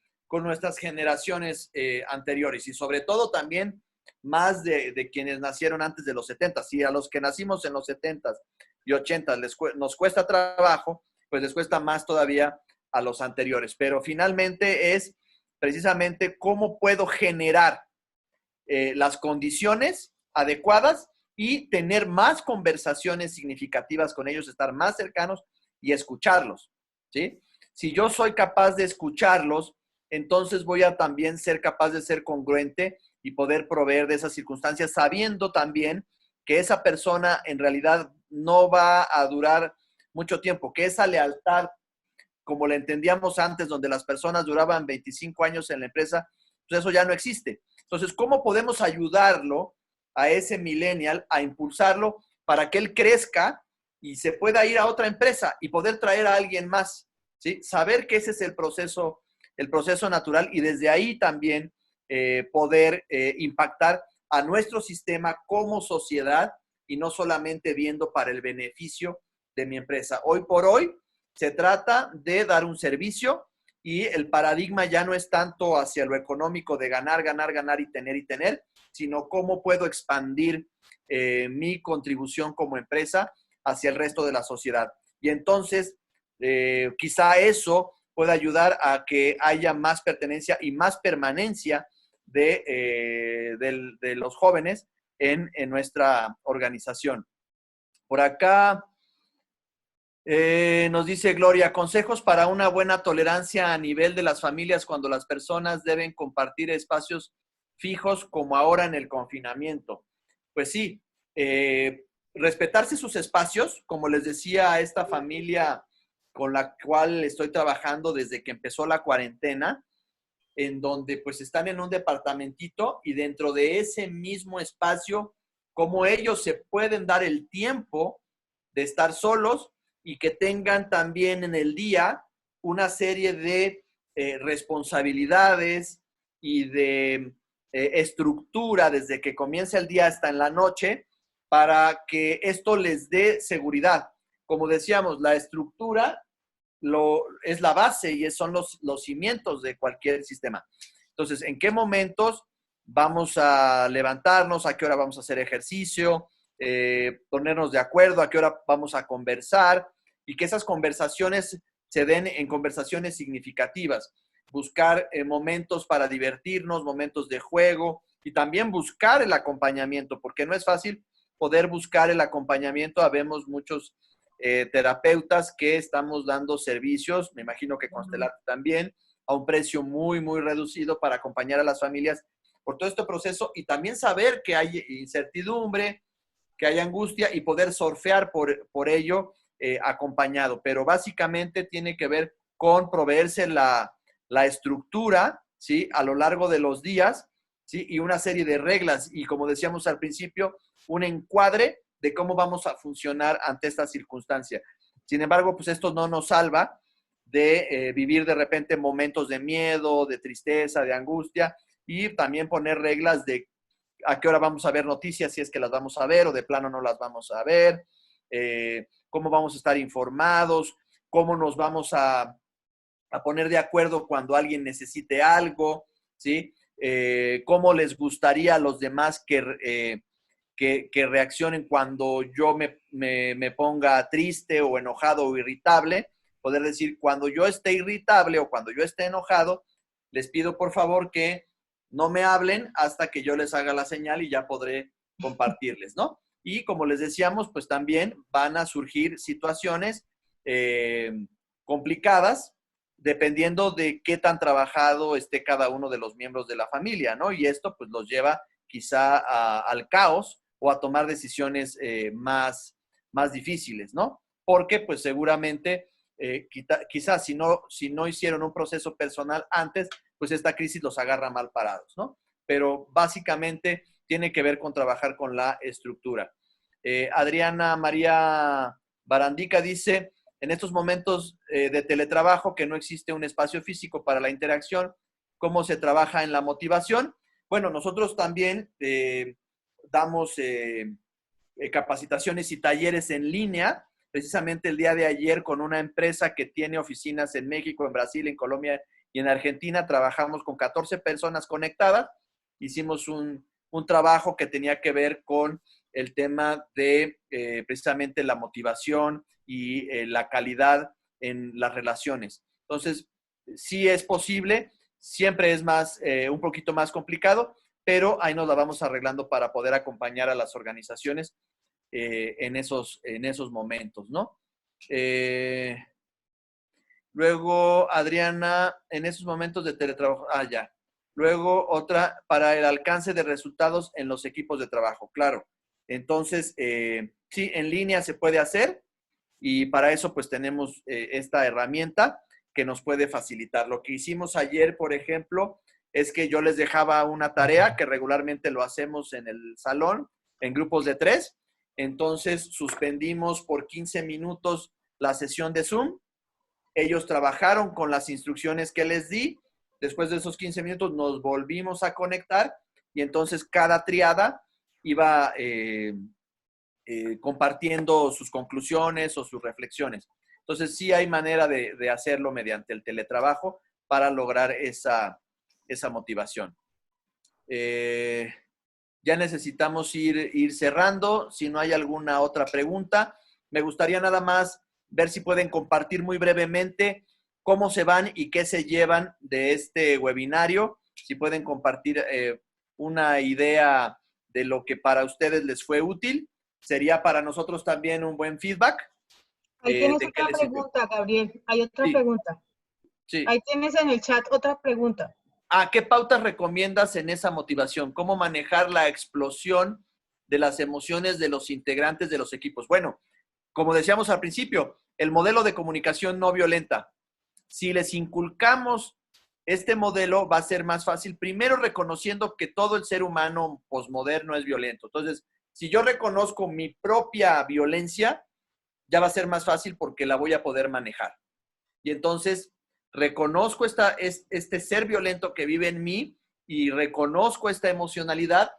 generaciones anteriores y sobre todo también más de quienes nacieron antes de los 70. Si a los que nacimos en los 70 y 80 nos cuesta trabajo, pues les cuesta más todavía a los anteriores. Pero finalmente es precisamente cómo puedo generar las condiciones adecuadas y tener más conversaciones significativas con ellos, estar más cercanos y escucharlos, ¿sí? Si yo soy capaz de escucharlos, entonces voy a también ser capaz de ser congruente y poder proveer de esas circunstancias, sabiendo también que esa persona en realidad no va a durar mucho tiempo, que esa lealtad, como la entendíamos antes, donde las personas duraban 25 años en la empresa, pues eso ya no existe. Entonces, ¿cómo podemos ayudarlo a ese millennial a impulsarlo para que él crezca y se pueda ir a otra empresa y poder traer a alguien más, ¿sí? Saber que ese es el proceso natural y desde ahí también poder impactar a nuestro sistema como sociedad y no solamente viendo para el beneficio de mi empresa. Hoy por hoy se trata de dar un servicio y el paradigma ya no es tanto hacia lo económico de ganar, ganar, ganar y tener, sino cómo puedo expandir mi contribución como empresa hacia el resto de la sociedad. Y entonces, quizá eso pueda ayudar a que haya más pertenencia y más permanencia de los jóvenes en nuestra organización. Por acá nos dice Gloria, consejos para una buena tolerancia a nivel de las familias cuando las personas deben compartir espacios fijos como ahora en el confinamiento. Pues sí, respetarse sus espacios, como les decía a esta familia con la cual estoy trabajando desde que empezó la cuarentena, en donde pues están en un departamentito y dentro de ese mismo espacio, como ellos se pueden dar el tiempo de estar solos y que tengan también en el día una serie de responsabilidades y de estructura desde que comienza el día hasta en la noche para que esto les dé seguridad. Como decíamos, la estructura es la base y son los cimientos de cualquier sistema. Entonces, ¿en qué momentos vamos a levantarnos? ¿A qué hora vamos a hacer ejercicio? Ponernos de acuerdo, a qué hora vamos a conversar y que esas conversaciones se den en conversaciones significativas. Buscar momentos para divertirnos, momentos de juego y también buscar el acompañamiento, porque no es fácil poder buscar el acompañamiento. Habemos muchos terapeutas que estamos dando servicios, me imagino que Constellar también, a un precio muy, muy reducido para acompañar a las familias por todo este proceso y también saber que hay incertidumbre, que hay angustia y poder surfear por ello acompañado. Pero básicamente tiene que ver con proveerse la estructura, ¿sí?, a lo largo de los días, ¿sí?, y una serie de reglas y, como decíamos al principio, un encuadre de cómo vamos a funcionar ante esta circunstancia. Sin embargo, pues esto no nos salva de vivir de repente momentos de miedo, de tristeza, de angustia y también poner reglas de a qué hora vamos a ver noticias, si es que las vamos a ver o de plano no las vamos a ver, cómo vamos a estar informados, cómo nos vamos a poner de acuerdo cuando alguien necesite algo, ¿sí? Cómo les gustaría a los demás que reaccionen cuando yo me ponga triste o enojado o irritable, poder decir, cuando yo esté irritable o cuando yo esté enojado, les pido por favor que no me hablen hasta que yo les haga la señal y ya podré compartirles, ¿no? Y como les decíamos, pues también van a surgir situaciones complicadas dependiendo de qué tan trabajado esté cada uno de los miembros de la familia, ¿no? Y esto pues los lleva quizá al caos o a tomar decisiones más difíciles, ¿no? Porque pues seguramente quizás si no hicieron un proceso personal antes, pues esta crisis los agarra mal parados, ¿no? Pero básicamente tiene que ver con trabajar con la estructura. Adriana María Barandica dice, en estos momentos de teletrabajo que no existe un espacio físico para la interacción, ¿cómo se trabaja en la motivación? Bueno, nosotros también damos capacitaciones y talleres en línea. Precisamente el día de ayer con una empresa que tiene oficinas en México, en Brasil, en Colombia y en Argentina, trabajamos con 14 personas conectadas. Hicimos un trabajo que tenía que ver con el tema de precisamente la motivación y la calidad en las relaciones. Entonces, sí es posible, siempre es un poquito más complicado, pero ahí nos la vamos arreglando para poder acompañar a las organizaciones en esos momentos, ¿no? Luego, Adriana, en esos momentos de teletrabajo, ya. Luego, otra, para el alcance de resultados en los equipos de trabajo, claro. Entonces, sí, en línea se puede hacer y para eso pues tenemos esta herramienta que nos puede facilitar. Lo que hicimos ayer, por ejemplo, es que yo les dejaba una tarea que regularmente lo hacemos en el salón, en grupos de 3. Entonces, suspendimos por 15 minutos la sesión de Zoom. Ellos trabajaron con las instrucciones que les di. Después de esos 15 minutos nos volvimos a conectar y entonces cada triada iba compartiendo sus conclusiones o sus reflexiones. Entonces sí hay manera de hacerlo mediante el teletrabajo para lograr esa motivación. Ya necesitamos ir cerrando. Si no hay alguna otra pregunta, me gustaría nada más ver si pueden compartir muy brevemente cómo se van y qué se llevan de este webinario. Si pueden compartir una idea de lo que para ustedes les fue útil, sería para nosotros también un buen feedback. Ahí tienes otra pregunta, Gabriel. Hay otra pregunta. Sí. Ahí tienes en el chat otra pregunta. ¿Qué pautas recomiendas en esa motivación? ¿Cómo manejar la explosión de las emociones de los integrantes de los equipos? Bueno, como decíamos al principio, el modelo de comunicación no violenta. Si les inculcamos este modelo, va a ser más fácil, primero reconociendo que todo el ser humano posmoderno es violento. Entonces, si yo reconozco mi propia violencia, ya va a ser más fácil porque la voy a poder manejar. Y entonces, reconozco este ser violento que vive en mí y reconozco esta emocionalidad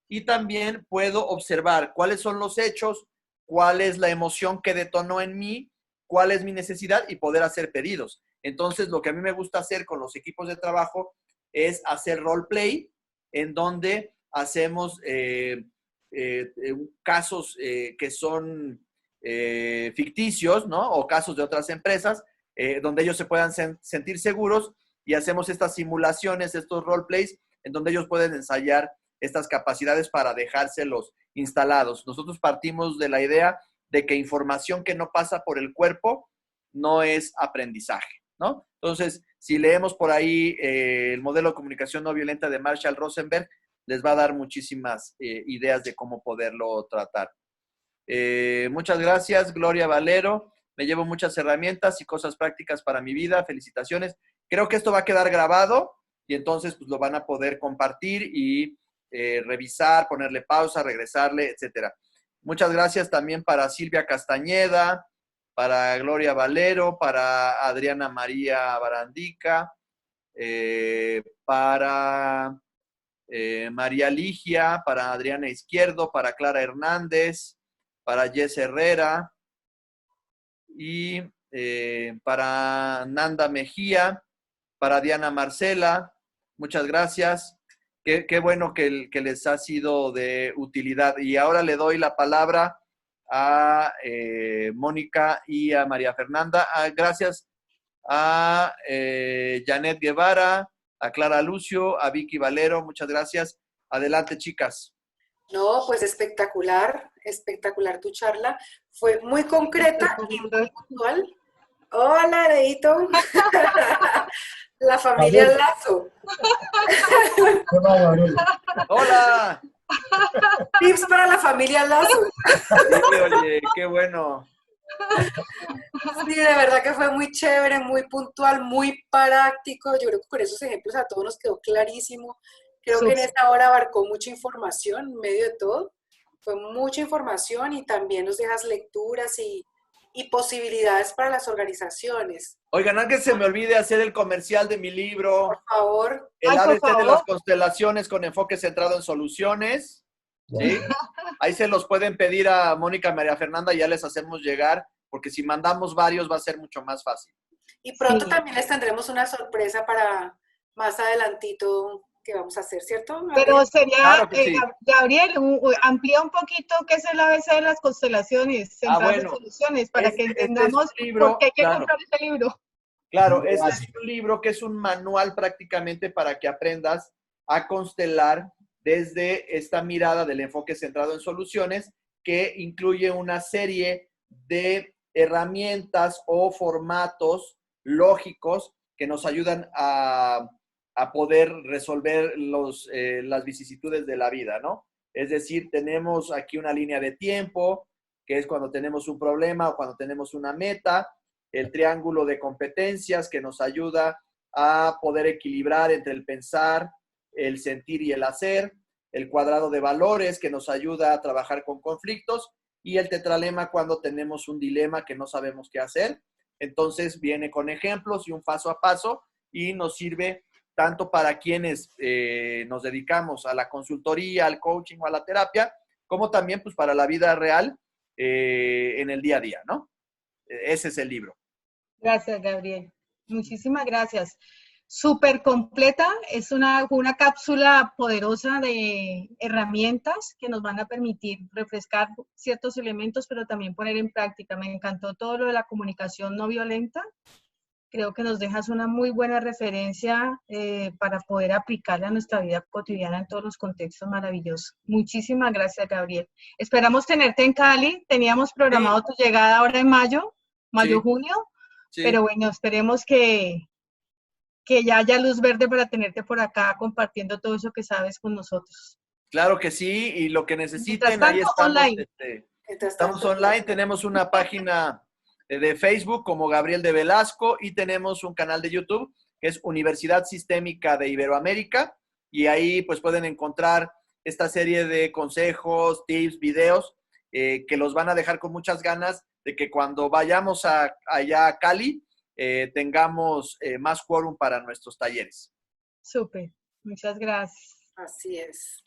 y también puedo observar cuáles son los hechos, cuál es la emoción que detonó en mí, cuál es mi necesidad y poder hacer pedidos. Entonces, lo que a mí me gusta hacer con los equipos de trabajo es hacer roleplay, en donde hacemos casos que son ficticios, ¿no? O casos de otras empresas, donde ellos se puedan sentir seguros y hacemos estas simulaciones, estos roleplays, en donde ellos pueden ensayar estas capacidades para dejárselos instalados. Nosotros partimos de la idea de que información que no pasa por el cuerpo no es aprendizaje, ¿no? Entonces, si leemos por ahí el modelo de comunicación no violenta de Marshall Rosenberg, les va a dar muchísimas ideas de cómo poderlo tratar. Muchas gracias, Gloria Valero. Me llevo muchas herramientas y cosas prácticas para mi vida. Felicitaciones. Creo que esto va a quedar grabado y entonces pues, lo van a poder compartir y revisar, ponerle pausa, regresarle, etcétera. Muchas gracias también para Silvia Castañeda, para Gloria Valero, para Adriana María Barandica, para María Ligia, para Adriana Izquierdo, para Clara Hernández, para Jess Herrera y para Nanda Mejía, para Diana Marcela. Muchas gracias. Qué bueno que les ha sido de utilidad. Y ahora le doy la palabra a Mónica y a María Fernanda. Gracias a Janet Guevara, a Clara Lucio, a Vicky Valero. Muchas gracias. Adelante, chicas. No, pues espectacular, espectacular tu charla. Fue muy concreta y muy puntual. Hola, Areito. La familia Lazo. Hola. Tips para la familia Lazo. Sí, oye, qué bueno. Sí, de verdad que fue muy chévere, muy puntual, muy práctico. Yo creo que con esos ejemplos a todos nos quedó clarísimo. Creo que en esta hora abarcó mucha información en medio de todo. Fue mucha información y también nos dejas lecturas y posibilidades para las organizaciones. Oigan, antes que se me olvide hacer el comercial de mi libro, Por favor. El Ay, por ABC de favor. las constelaciones con enfoque centrado en soluciones. ¿Sí? Ahí se los pueden pedir a Mónica y María Fernanda y ya les hacemos llegar, porque si mandamos varios va a ser mucho más fácil. Y pronto Sí. también les tendremos una sorpresa para más adelantito que vamos a hacer, ¿cierto, Gabriel? Pero sería, Claro que sí. Gabriel, amplía un poquito qué es el ABC de las constelaciones, centrado en soluciones, para que entendamos es un libro, por qué hay que claro. comprar este libro. Claro, este es un libro que es un manual prácticamente para que aprendas a constelar desde esta mirada del enfoque centrado en soluciones, que incluye una serie de herramientas o formatos lógicos que nos ayudan a poder resolver las vicisitudes de la vida, ¿no? Es decir, tenemos aquí una línea de tiempo, que es cuando tenemos un problema o cuando tenemos una meta, el triángulo de competencias que nos ayuda a poder equilibrar entre el pensar, el sentir y el hacer, el cuadrado de valores que nos ayuda a trabajar con conflictos y el tetralema cuando tenemos un dilema que no sabemos qué hacer. Entonces viene con ejemplos y un paso a paso y nos sirve tanto para quienes nos dedicamos a la consultoría, al coaching o a la terapia, como también pues para la vida real en el día a día, ¿no? Ese es el libro. Gracias, Gabriel. Muchísimas gracias. Súper completa, es una cápsula poderosa de herramientas que nos van a permitir refrescar ciertos elementos, pero también poner en práctica. Me encantó todo lo de la comunicación no violenta. Creo que nos dejas una muy buena referencia para poder aplicarla a nuestra vida cotidiana en todos los contextos maravillosos. Muchísimas gracias, Gabriel. Esperamos tenerte en Cali. Teníamos programado tu llegada ahora en mayo, junio, pero bueno, esperemos que ya haya luz verde para tenerte por acá compartiendo todo eso que sabes con nosotros. Claro que sí, y lo que necesiten, Tanto, ahí estamos. online. Estamos online, tenemos una página de Facebook como Gabriel de Velasco y tenemos un canal de YouTube que es Universidad Sistémica de Iberoamérica y ahí pues pueden encontrar esta serie de consejos, tips, videos que los van a dejar con muchas ganas de que cuando vayamos allá a Cali tengamos más quórum para nuestros talleres. Súper, muchas gracias. Así es.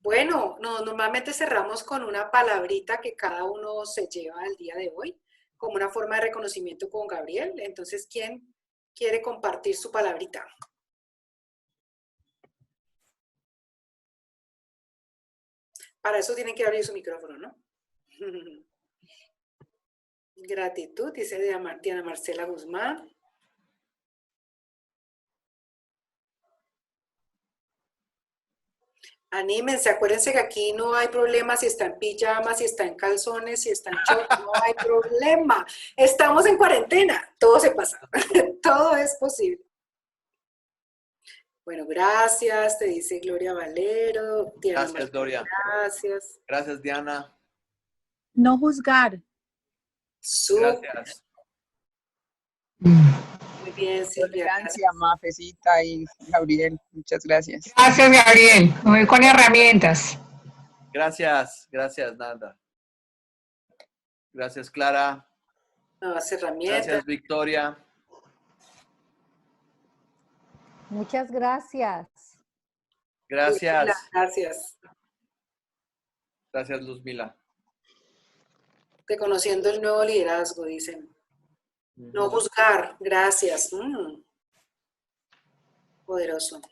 Bueno, normalmente cerramos con una palabrita que cada uno se lleva al día de hoy, como una forma de reconocimiento con Gabriel. Entonces, ¿quién quiere compartir su palabrita? Para eso tienen que abrir su micrófono, ¿no? Gratitud, dice Diana Marcela Guzmán. Anímense, acuérdense que aquí no hay problema si está en pijama, si está en calzones, si está en shorts, no hay problema. Estamos en cuarentena, todo se pasa, todo es posible. Bueno, gracias, te dice Gloria Valero. Diana Gracias, Marcela, Gloria. Gracias. Gracias, Diana. No juzgar. Gracias. Muy bien, Silvia. Tolerancia, Mafecita y Gabriel, muchas gracias. Gracias, Gabriel. Me voy con herramientas. Gracias, Nanda. Gracias, Clara. Nuevas herramientas. Gracias, Victoria. Muchas gracias. Gracias. Gracias. Gracias, Luzmila. Reconociendo el nuevo liderazgo, dicen. No juzgar, gracias. Poderoso.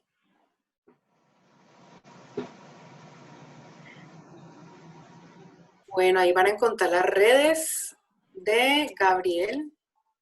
Bueno, ahí van a encontrar las redes de Gabriel.